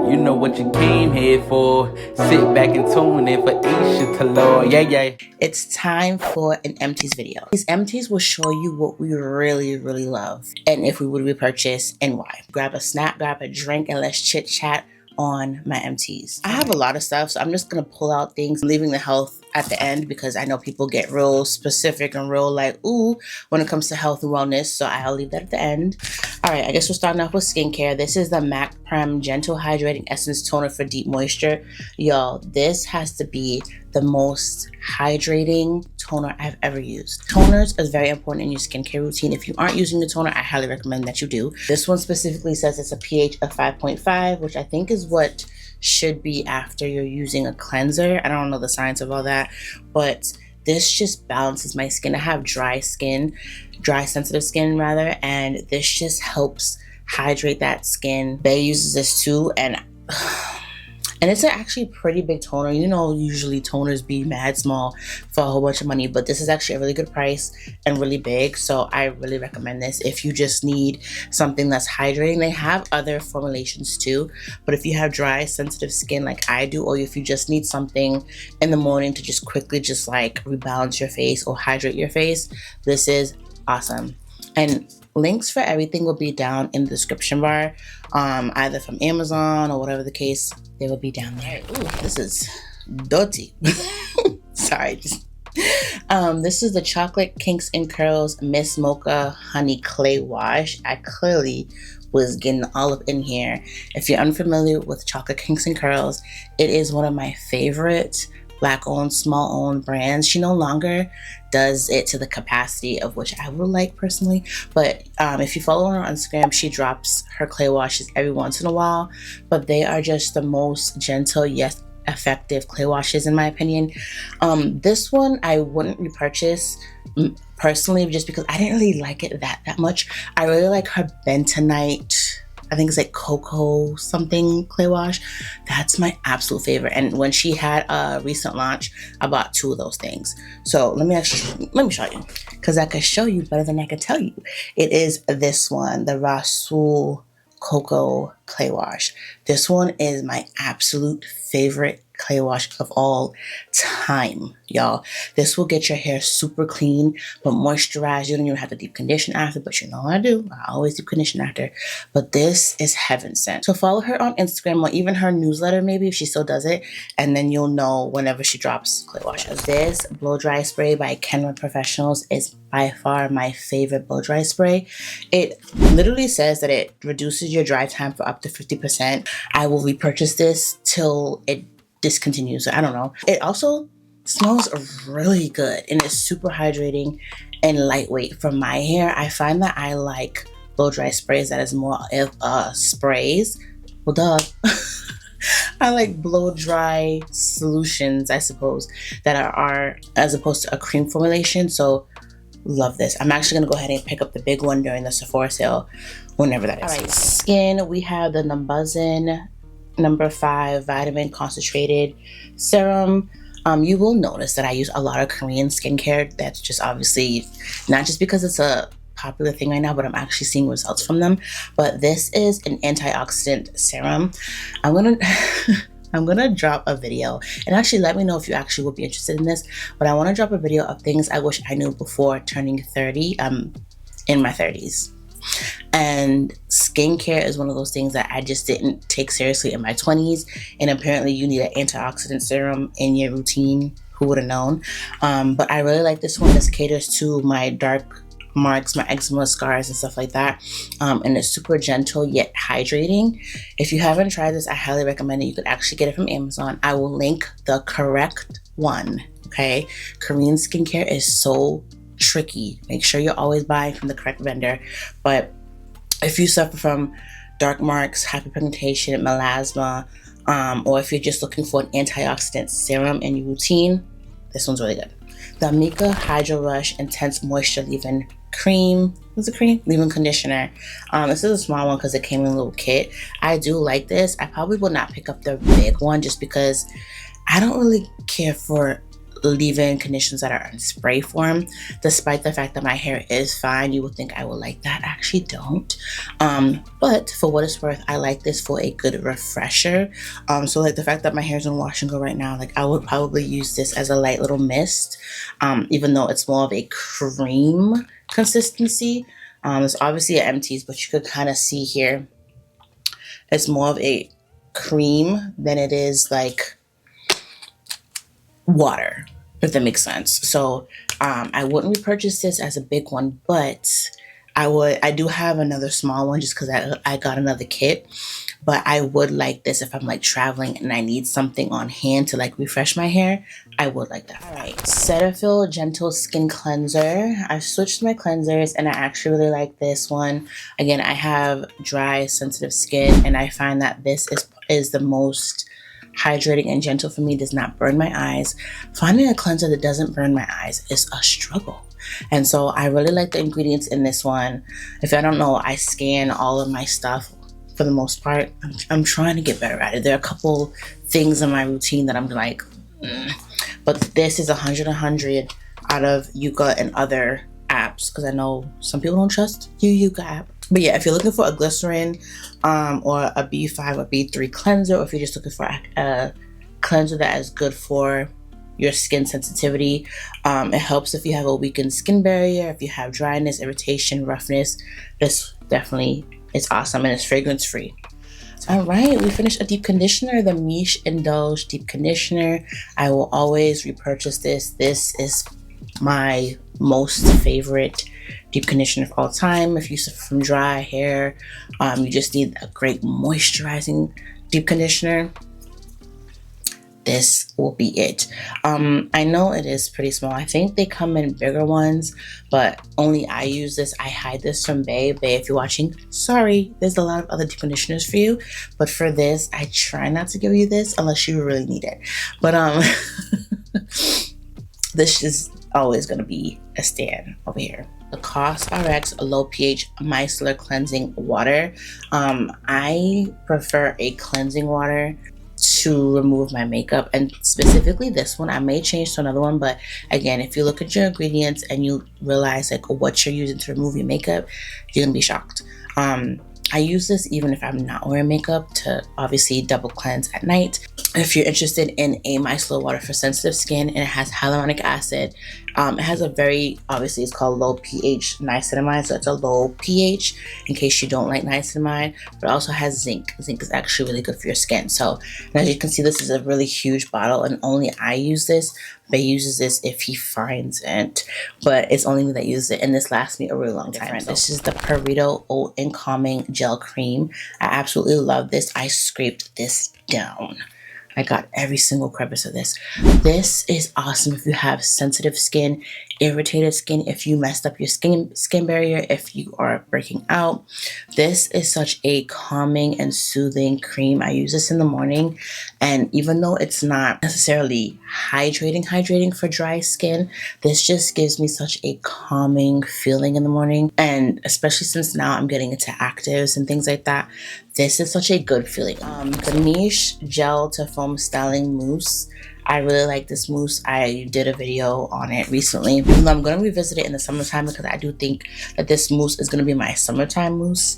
You know what you came here for. Sit back and tune in for Aisha Talor. Yeah. It's time for an empties video. These empties will show you what we really love and if we would repurchase and why. Grab a snack, grab a drink, and let's chit chat on my empties. I have a lot of stuff, so I'm just gonna pull out things, leaving the health at the end because I know people get real specific and real like, ooh, when it comes to health and wellness, so I'll leave that at the end. All right, I guess we're starting off with skincare. This is the MAC Prem Gentle Hydrating Essence Toner for Deep Moisture. Y'all, this has to be the most hydrating toner I've ever used. Toners is very important in your skincare routine. If you aren't using the toner, I highly recommend that you do. This one specifically says it's a pH of 5.5, which I think is what should be after you're using a cleanser. I don't know the science of all that, but this just balances my skin. I have dry sensitive skin rather, and this just helps hydrate that skin. They uses this too, and it's actually pretty big toner. You know, usually toners be mad small for a whole bunch of money, but this is actually a really good price and really big. So I really recommend this if you just need something that's hydrating. They have other formulations too, but if you have dry, sensitive skin like I do, or if you just need something in the morning to just quickly just like rebalance your face or hydrate your face, this is awesome. And links for everything will be down in the description bar, either from Amazon or whatever the case, they will be down there. Ooh, this is dirty. Sorry. This is the Chocolate Kinks and Kurls Miss Mocha Honey Clay Wash. I clearly was getting all up in here. If you're unfamiliar with Chocolate Kinks and Kurls, it is one of my favorite Black-owned, small-owned brands. She no longer does it to the capacity of which I would like personally, but if you follow her on Instagram, she drops her clay washes every once in a while, but they are just the most gentle yet effective clay washes in my opinion. This one I wouldn't repurchase personally just because I didn't really like it that much. I really like her bentonite, I think it's like cocoa something clay wash. That's my absolute favorite. And when she had a recent launch, I bought 2 of those things. So let me show you, because I could show you better than I could tell you. It is this one, the Rasul Cocoa Clay Wash. This one is my absolute favorite clay wash of all time, y'all. This will get your hair super clean but moisturized. You don't even have to deep condition after, but you know I do. I always deep condition after. But this is heaven sent. So follow her on Instagram or even her newsletter maybe if she still does it, and then you'll know whenever she drops clay washes. This blow dry spray by Kenra Professionals is by far my favorite blow dry spray. It literally says that it reduces your dry time for up to 50%. I will repurchase this till it discontinues. So I don't know. It also smells really good and it's super hydrating and lightweight. For my hair, I find that I like blow dry sprays that is more of sprays. Well, duh. I like blow dry solutions, I suppose, that are as opposed to a cream formulation. So love this. I'm actually gonna go ahead and pick up the big one during the Sephora sale, whenever that is. All right, skin, we have the Numbuzin number 5 vitamin concentrated serum. You will notice that I use a lot of Korean skincare. That's just obviously not just because it's a popular thing right now, but I'm actually seeing results from them. But this is an antioxidant serum. I'm gonna drop a video, and actually let me know if you actually would be interested in this, but I want to drop a video of things I wish I knew before turning 30, in my 30s. And skincare is one of those things that I just didn't take seriously in my 20s, and apparently you need an antioxidant serum in your routine. Who would have known? But I really like this one. This caters to my dark marks, my eczema, scars, and stuff like that, and it's super gentle yet hydrating. If you haven't tried this, I highly recommend it. You could actually get it from Amazon. I will link the correct one. Okay, Korean skincare is so tricky. Make sure you're always buying from the correct vendor. But if you suffer from dark marks, hyperpigmentation, melasma, or if you're just looking for an antioxidant serum in your routine, this one's really good. The Amika Hydro Rush Intense Moisture Leave-In Cream. What's a cream? Leave-In Conditioner. This is a small one because it came in a little kit. I do like this. I probably will not pick up the big one just because I don't really care for leave-in conditioners that are in spray form. Despite the fact that my hair is fine, you would think I would like that. I actually don't. But for what it's worth, I like this for a good refresher. So like the fact that my hair's in wash and go right now, like I would probably use this as a light little mist, even though it's more of a cream consistency. It's obviously an Empties, but you could kind of see here, it's more of a cream than it is like water, if that makes sense. So I wouldn't repurchase this as a big one, but I do have another small one just because I got another kit. But I would like this if I'm like traveling and I need something on hand to like refresh my hair. I would like that. All right, Cetaphil Gentle Skin Cleanser. I've switched my cleansers and I actually really like this one. Again, I have dry, sensitive skin, and I find that this is the most hydrating and gentle for me. It does not burn my eyes. Finding a cleanser that doesn't burn my eyes is a struggle. And so I really like the ingredients in this one. If I don't know, I scan all of my stuff for the most part. I'm trying to get better at it. There are a couple things in my routine that I'm like, but this is 100 out of Yuka and other apps, because I know some people don't trust Yuka app. But yeah, if you're looking for a glycerin or a B5 or B3 cleanser, or if you're just looking for a cleanser that is good for your skin sensitivity, it helps if you have a weakened skin barrier, if you have dryness, irritation, roughness. This definitely is awesome, and it's fragrance free. All right, we finished a deep conditioner, the Miche Indulge deep conditioner. I will always repurchase this. This is my most favorite deep conditioner of all time. If you suffer from dry hair, you just need a great moisturizing deep conditioner, this will be it. I know it is pretty small. I think they come in bigger ones, but only I use this. I hide this from Bae. Bae, if you're watching, sorry, there's a lot of other deep conditioners for you, but for this, I try not to give you this unless you really need it. But this is always going to be a stand over here. The Cosrx low pH micellar cleansing water. I prefer a cleansing water to remove my makeup, and specifically this one. I may change to another one, but again, if you look at your ingredients and you realize like what you're using to remove your makeup, you're gonna be shocked. I use this even if I'm not wearing makeup to obviously double cleanse at night. If you're interested in a micellar water for sensitive skin, and it has hyaluronic acid, it has a very, obviously it's called low pH niacinamide, so it's a low pH in case you don't like niacinamide, but it also has zinc. Zinc is actually really good for your skin. So, and as you can see, this is a really huge bottle, and only I use this. Bae uses this if he finds it, but it's only me that uses it, and this lasts me a really long time. This is the Purito Oat and Calming Gel Cream. I absolutely love this. I scraped this down. I got every single crevice of this. This is awesome if you have sensitive skin, irritated skin, if you messed up your skin barrier, if you are breaking out. This is such a calming and soothing cream. I use this in the morning, and even though it's not necessarily hydrating for dry skin, this just gives me such a calming feeling in the morning. And especially since now I'm getting into actives and things like that, this is such a good feeling. The Miche Gel to Foam Styling Mousse. I really like this mousse. I did a video on it recently. I'm going to revisit it in the summertime because I do think that this mousse is going to be my summertime mousse.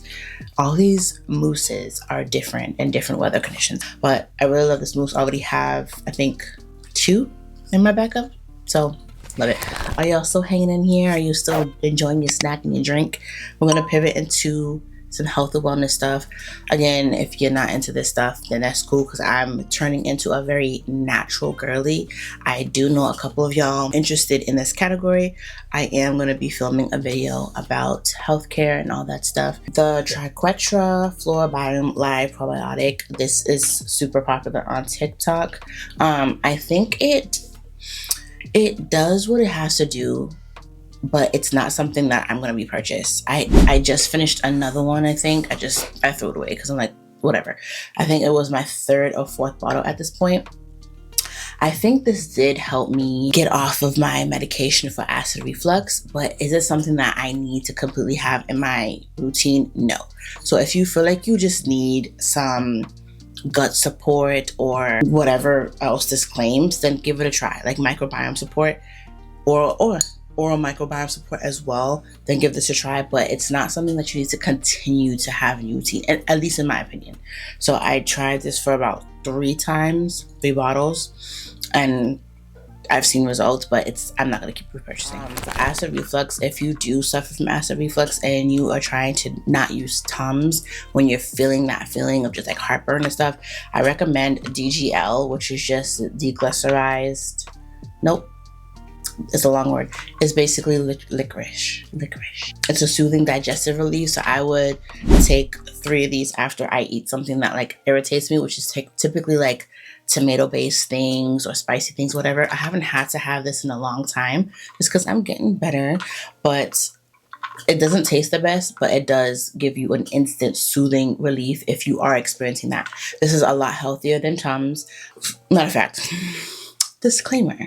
All these mousses are different in different weather conditions, but I really love this mousse. I already have, I think, 2 in my backup, so love it. Are y'all still hanging in here? Are you still enjoying your snack and your drink? We're going to pivot into some health and wellness stuff. Again, if you're not into this stuff, then that's cool, because I'm turning into a very natural girly. I do know a couple of y'all interested in this category. I am going to be filming a video about healthcare and all that stuff. The Triquetra Flora Biome Live Probiotic. This is super popular on TikTok. I think it does what it has to do, but it's not something that I'm going to repurchase. I just finished another one, I think. I threw it away because I'm like, whatever. I think it was my 3rd or 4th bottle at this point. I think this did help me get off of my medication for acid reflux, but is it something that I need to completely have in my routine? No. So if you feel like you just need some gut support or whatever else this claims, then give it a try. Like microbiome support or oral microbiome support as well, then give this a try. But it's not something that you need to continue to have in your routine, at least in my opinion. So I tried this for about 3 bottles, and I've seen results, but I'm not going to keep repurchasing. For acid reflux, if you do suffer from acid reflux and you are trying to not use Tums when you're feeling that feeling of just like heartburn and stuff, I recommend DGL, which is just deglycerized. Nope. It's a long word. It's basically licorice. It's a soothing digestive relief. So I would take 3 of these after I eat something that like irritates me, which is typically like tomato-based things or spicy things, whatever. I haven't had to have this in a long time just because I'm getting better, but it doesn't taste the best, but it does give you an instant soothing relief if you are experiencing that. This is a lot healthier than Tums. Matter of fact, disclaimer.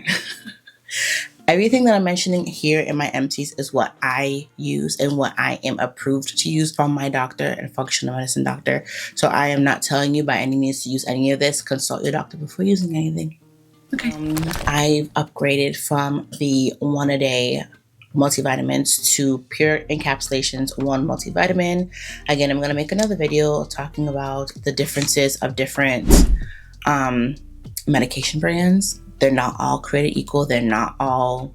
Everything that I'm mentioning here in my empties is what I use and what I am approved to use from my doctor and functional medicine doctor. So I am not telling you by any means to use any of this. Consult your doctor before using anything. Okay. I've upgraded from the 1-a-day multivitamins to pure encapsulations 1 multivitamin. Again, I'm going to make another video talking about the differences of different medication brands. They're not all created equal. They're not all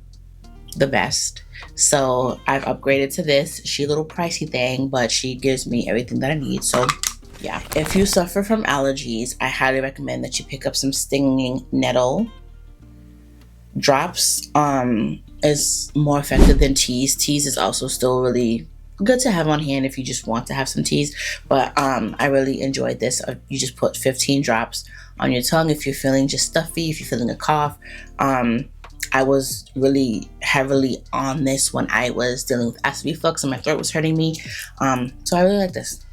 the best. So I've upgraded to this. She's a little pricey thing, but she gives me everything that I need. So yeah. If you suffer from allergies, I highly recommend that you pick up some stinging nettle drops. Is more effective than teas. Teas is also still really good to have on hand if you just want to have some teas. But I really enjoyed this. You just put 15 drops on your tongue if you're feeling just stuffy, if you're feeling a cough. I was really heavily on this when I was dealing with acid reflux and my throat was hurting me. So I really like this.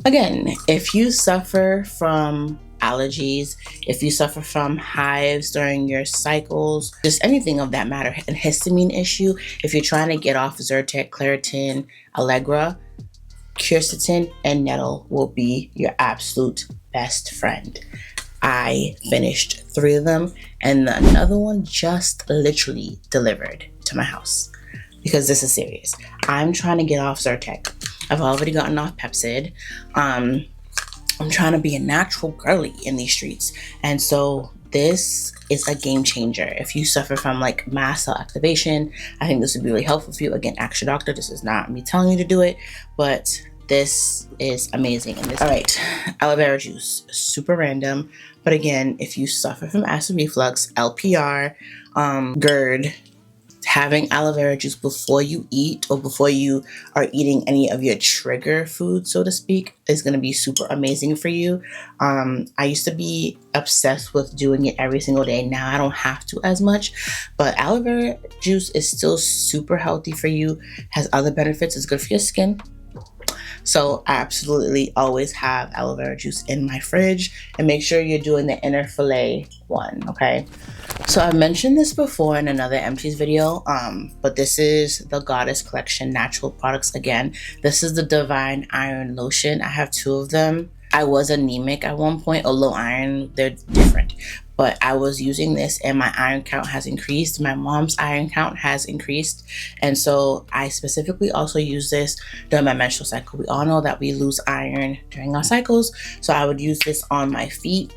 Again, if you suffer from allergies, if you suffer from hives during your cycles, just anything of that matter, an histamine issue, if you're trying to get off Zyrtec, Claritin, Allegra, Quercetin, and Nettle will be your absolute best friend. I finished 3 of them, and another one just literally delivered to my house because this is serious. I'm trying to get off Zyrtec. I've already gotten off Pepcid. I'm trying to be a natural girly in these streets, and so this is a game changer. If you suffer from like mast cell activation, I think this would be really helpful for you. Again, ask your doctor. This is not me telling you to do it, but this is amazing. And all right, aloe vera juice, super random, but again, if you suffer from acid reflux, LPR, GERD, having aloe vera juice before you eat or before you are eating any of your trigger food, so to speak, is going to be super amazing for you. I used to be obsessed with doing it every single day. Now I don't have to as much, but aloe vera juice is still super healthy for you, has other benefits, it's good for your skin. So I absolutely always have aloe vera juice in my fridge, and make sure you're doing the inner fillet one, okay? So I've mentioned this before in another Empties video, but this is the Goddess Collection natural products again. This is the Divine Iron Lotion. I have 2 of them. I was anemic at one point, or low iron, they're different. But I was using this and my iron count has increased. My mom's iron count has increased. And so I specifically also use this during my menstrual cycle. We all know that we lose iron during our cycles. So I would use this on my feet.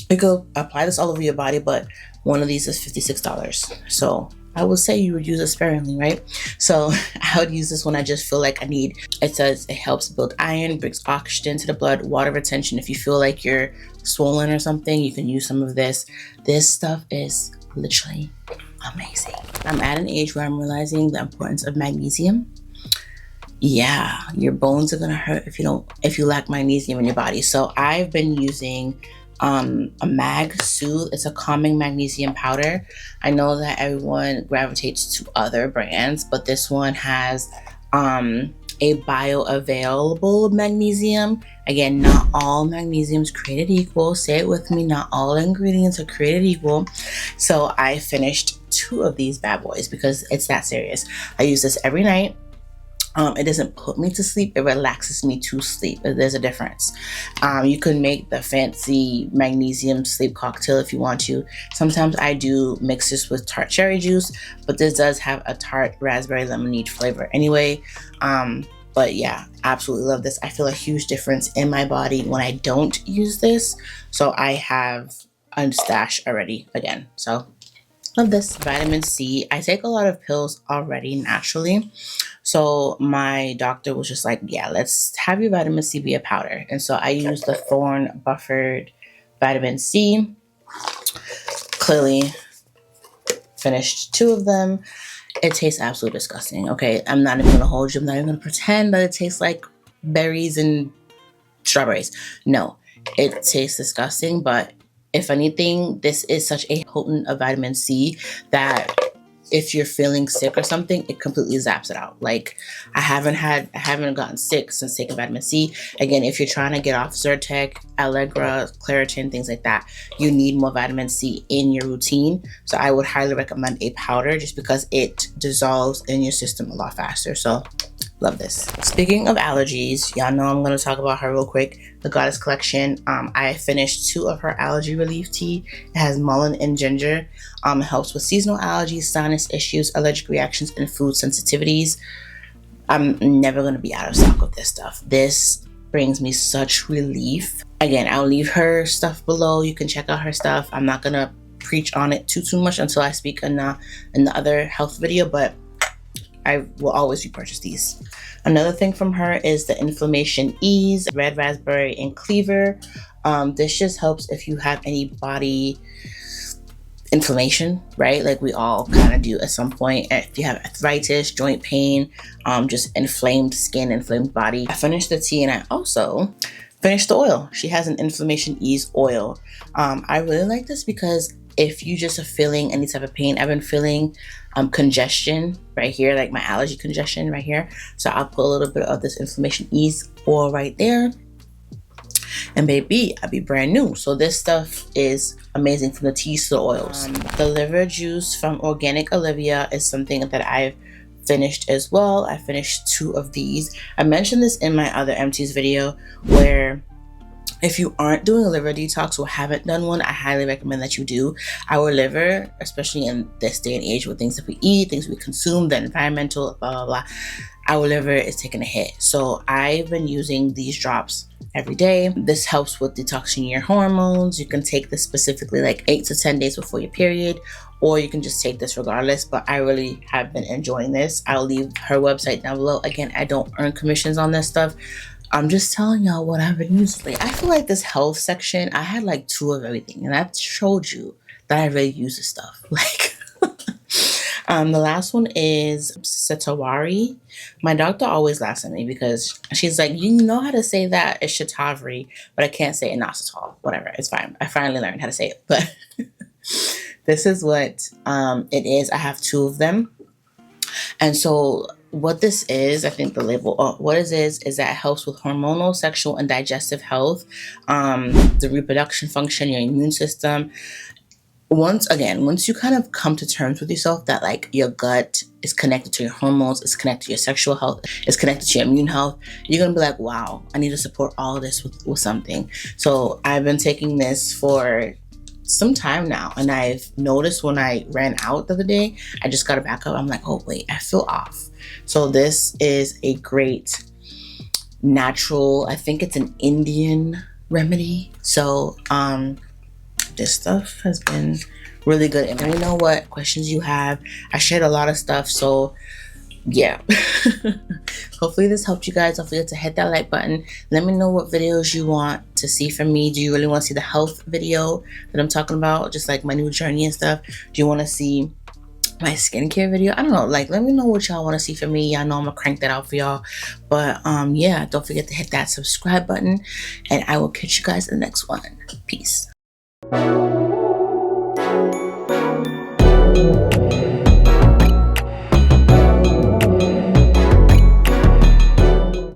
You could apply this all over your body, but one of these is $56. So I would say you would use it sparingly, right? So I would use this when I just feel like I need. It says it helps build iron, brings oxygen to the blood, water retention. If you feel like you're swollen or something, you can use some of this. This stuff is literally amazing. I'm at an age where I'm realizing the importance of magnesium. Yeah, your bones are gonna hurt if you lack magnesium in your body. So I've been using a Magsoothe. It's a calming magnesium powder. I know that everyone gravitates to other brands, but this one has a bioavailable magnesium. Again, not all magnesium is created equal. Say it with me, not all ingredients are created equal. So I finished 2 of these bad boys because it's that serious. I use this every night. It doesn't put me to sleep, it relaxes me to sleep. There's a difference. You can make the fancy magnesium sleep cocktail if you want to. Sometimes I do mix this with tart cherry juice, but this does have a tart raspberry lemonade flavor anyway. But yeah, absolutely love this. I feel a huge difference in my body when I don't use this. So I have a stash already again. So love this. Vitamin C. I take a lot of pills already naturally. So my doctor was just like, yeah, let's have your vitamin C be a powder. And so I use the Thorne Buffered Vitamin C. Clearly finished 2 of them. It tastes absolutely disgusting. Okay, I'm not even gonna hold you. I'm not even gonna pretend that it tastes like berries and strawberries. No, it tastes disgusting, but if anything, this is such a potent of vitamin C that if you're feeling sick or something, it completely zaps it out. Like I haven't gotten sick since taking vitamin C. Again, if you're trying to get off Zyrtec, Allegra, Claritin, things like that, you need more vitamin C in your routine. So I would highly recommend a powder just because it dissolves in your system a lot faster. So love this. Speaking of allergies, y'all know I'm going to talk about her real quick. The Goddess Collection. I finished 2 of her allergy relief tea. It has mullein and ginger. It helps with seasonal allergies, sinus issues, allergic reactions, and food sensitivities. I'm never going to be out of stock of this stuff. This brings me such relief. Again, I'll leave her stuff below. You can check out her stuff. I'm not going to preach on it too much until I speak in the other health video, but I will always repurchase these. Another thing from her is the Inflammation Ease Red Raspberry and Cleaver. This just helps if you have any body inflammation, right? Like we all kind of do at some point. If you have arthritis, joint pain, just inflamed skin, inflamed body. I finished the tea and I also finished the oil. She has an Inflammation Ease oil. I really like this because if you just are feeling any type of pain, I've been feeling congestion right here, like my allergy congestion right here. So I'll put a little bit of this Inflammation Ease oil right there. And baby, I'll be brand new. So this stuff is amazing from the teas to the oils. The liver juice from Organic Olivia is something that I've finished as well. I finished 2 of these. I mentioned this in my other Empties video where if you aren't doing a liver detox or haven't done one, I highly recommend that you do. Our liver, especially in this day and age with things that we eat, things we consume, the environmental, blah, blah, blah, our liver is taking a hit. So I've been using these drops every day. This helps with detoxing your hormones. You can take this specifically like 8 to 10 days before your period, or you can just take this regardless, but I really have been enjoying this. I'll leave her website down below. Again, I don't earn commissions on this stuff. I'm just telling y'all what I've been using. I feel like this health section, I had like 2 of everything, and that showed you that I really use this stuff. Like, the last one is Cetaphil. My doctor always laughs at me because she's like, you know how to say that? It's Cetaphil, but I can't say inositol. Whatever, it's fine. I finally learned how to say it, but this is what it is. I have 2 of them, and so what this is, I think the label, what it is that it helps with hormonal, sexual, and digestive health, the reproduction function, your immune system. Once you kind of come to terms with yourself that like your gut is connected to your hormones, it's connected to your sexual health, it's connected to your immune health, you're gonna be like, wow, I need to support all of this with something. So I've been taking this for some time now, and I've noticed when I ran out the other day, I just got it back up. I'm like, oh wait, I feel off. So this is a great natural, I think it's an Indian remedy. So this stuff has been really good. And let me know what questions you have. I shared a lot of stuff, so yeah. Hopefully this helped you guys. Don't forget to hit that like button. Let me know what videos you want to see from me. Do you really want to see the health video that I'm talking about, just like my new journey and stuff? Do you want to see my skincare video? I don't know, like let me know what y'all want to see from me. Y'all know I'm gonna crank that out for y'all. But yeah, don't forget to hit that subscribe button, and I will catch you guys in the next one. Peace.